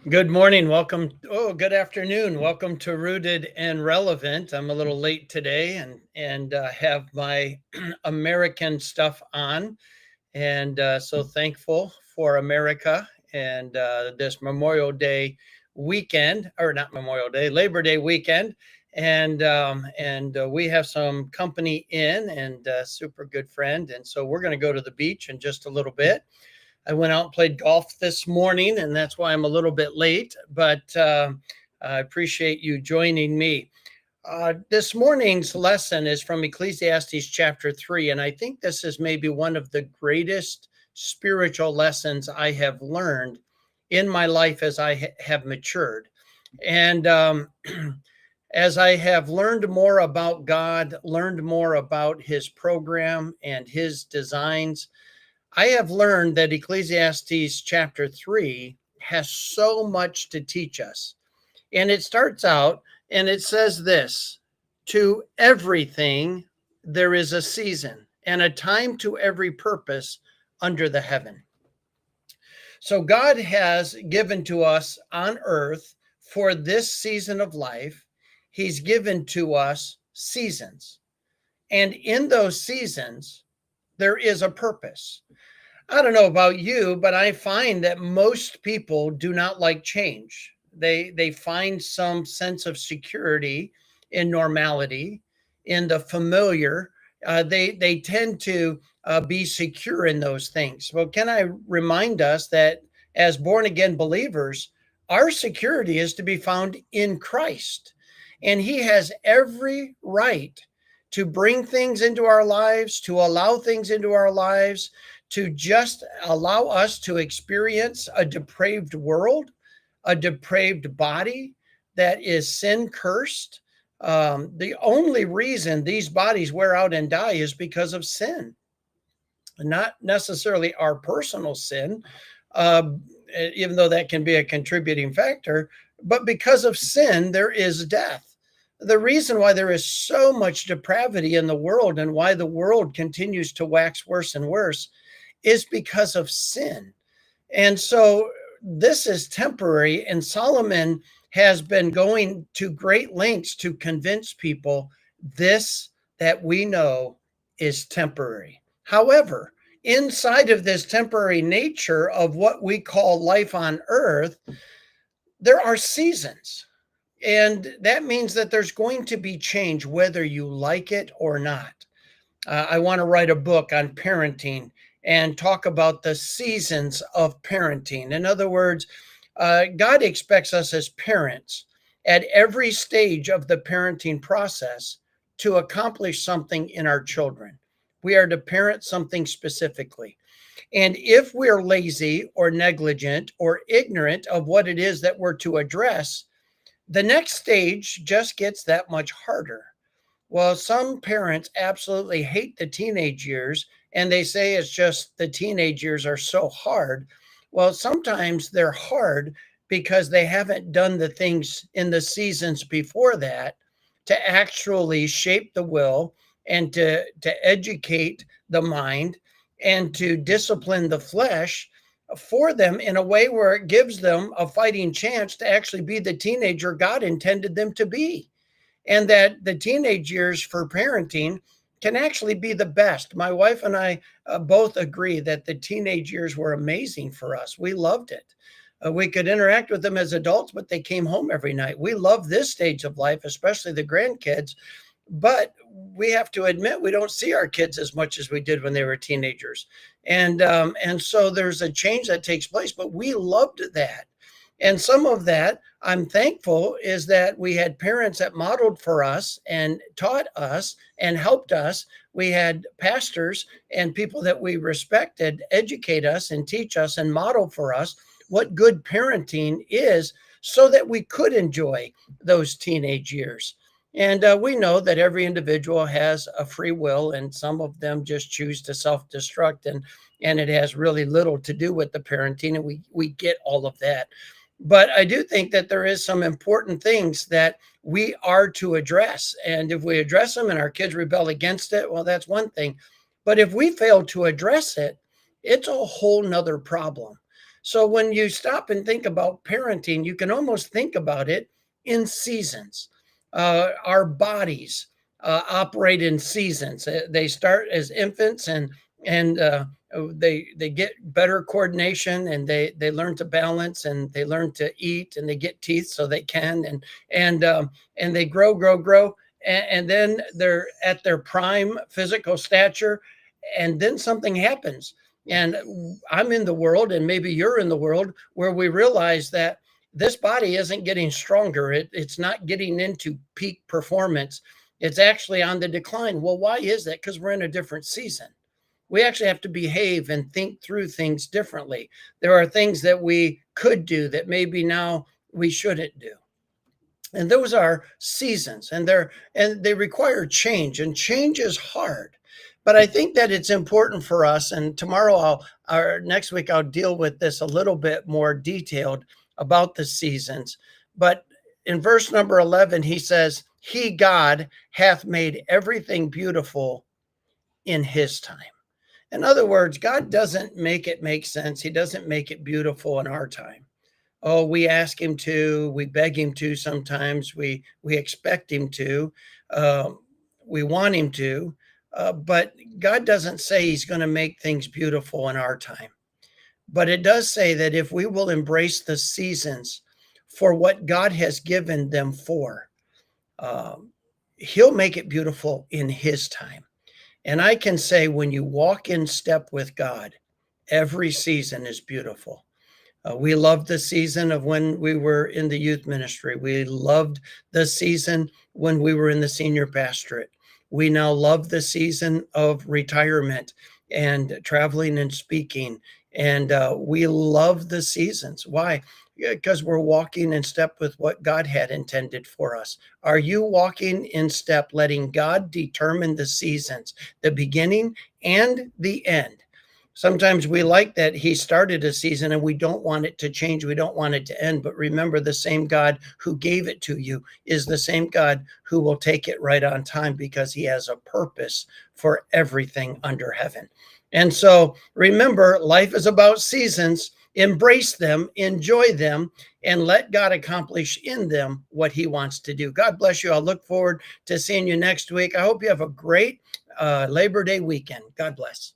Good morning. Welcome. Oh, good afternoon. Welcome to Rooted and Relevant. I'm a little late today and have my American stuff on, and so thankful for America and this Memorial Day weekend, or not Memorial Day, Labor Day weekend, and we have some company in and a super good friend, and so we're going to go to the beach in just a little bit. I went out and played golf this morning, and that's why I'm a little bit late, but I appreciate you joining me. This morning's lesson is from Ecclesiastes chapter 3, and I think this is maybe one of the greatest spiritual lessons I have learned in my life as I have matured. And as I have learned more about God, learned more about his program and his designs, I have learned that Ecclesiastes chapter 3 has so much to teach us. And it starts out and it says this: to everything there is a season and a time to every purpose under the heaven. So God has given to us on earth for this season of life, he's given to us seasons. And in those seasons, there is a purpose. I don't know about you, but I find that most people do not like change. They find some sense of security in normality, in the familiar. They tend to be secure in those things. Well, can I remind us that as born again believers, our security is to be found in Christ, and He has every right to bring things into our lives, to allow things into our lives, to just allow us to experience a depraved world, a depraved body that is sin cursed. The only reason these bodies wear out and die is because of sin, not necessarily our personal sin, uh, even though that can be a contributing factor, but because of sin, there is death. The reason why there is so much depravity in the world and why the world continues to wax worse and worse is because of sin. And so this is temporary. And Solomon has been going to great lengths to convince people this that we know is temporary. However, inside of this temporary nature of what we call life on earth, there are seasons. And that means that there's going to be change whether you like it or not. I want to write a book on parenting and talk about the seasons of parenting. In other words, God expects us as parents at every stage of the parenting process to accomplish something in our children. We are to parent something specifically. And if we're lazy or negligent or ignorant of what it is that we're to address, the next stage just gets that much harder. Well, some parents absolutely hate the teenage years and they say it's just the teenage years are so hard. Well, sometimes they're hard because they haven't done the things in the seasons before that to actually shape the will and to educate the mind and to discipline the flesh for them in a way where it gives them a fighting chance to actually be the teenager God intended them to be, and that the teenage years for parenting can actually be the best. My wife and I both agree that the teenage years were amazing for us. We loved it. We could interact with them as adults, but they came home every night. We love this stage of life, especially the grandkids. But we have to admit we don't see our kids as much as we did when they were teenagers, and so there's a change that takes place. But we loved that, and some of that I'm thankful is that we had parents that modeled for us and taught us and helped us. We had pastors and people that we respected educate us and teach us and model for us what good parenting is so that we could enjoy those teenage years. And we know that every individual has a free will, and some of them just choose to self-destruct, and it has really little to do with the parenting, and we get all of that. But I do think that there is some important things that we are to address. And if we address them and our kids rebel against it, well, that's one thing. But if we fail to address it, it's a whole nother problem. So when you stop and think about parenting, you can almost think about it in seasons. Our bodies operate in seasons. They start as infants, and they get better coordination, and they learn to balance, and they learn to eat, and they get teeth so they can, and they grow, and then they're at their prime physical stature, and then something happens. And I'm in the world, and maybe you're in the world, where we realize that this body isn't getting stronger. It's not getting into peak performance. It's actually on the decline. Well, why is that? Because we're in a different season. We actually have to behave and think through things differently. There are things that we could do that maybe now we shouldn't do. And those are seasons, and they require change, and change is hard. But I think that it's important for us, and tomorrow or next week I'll deal with this a little bit more detailed about the seasons. But in verse number 11, he says, he, God, hath made everything beautiful in his time. In other words, God doesn't make it make sense. He doesn't make it beautiful in our time. Oh, we ask him to, we beg him to sometimes, we expect him to, um, we want him to, but God doesn't say he's going to make things beautiful in our time. But it does say that if we will embrace the seasons for what God has given them for, um, he'll make it beautiful in his time. And I can say, when you walk in step with God, every season is beautiful. We loved the season of when we were in the youth ministry. We loved the season when we were in the senior pastorate. We now love the season of retirement and traveling and speaking. And we love the seasons. Why? Because we're walking in step with what God had intended for us. Are you walking in step, letting God determine the seasons, the beginning and the end? Sometimes we like that he started a season and we don't want it to change. We don't want it to end. But remember, the same God who gave it to you is the same God who will take it right on time, because he has a purpose for everything under heaven. And so remember, life is about seasons. Embrace them, enjoy them, and let God accomplish in them what he wants to do. God bless you. I'll look forward to seeing you next week. I hope you have a great Labor Day weekend. God bless.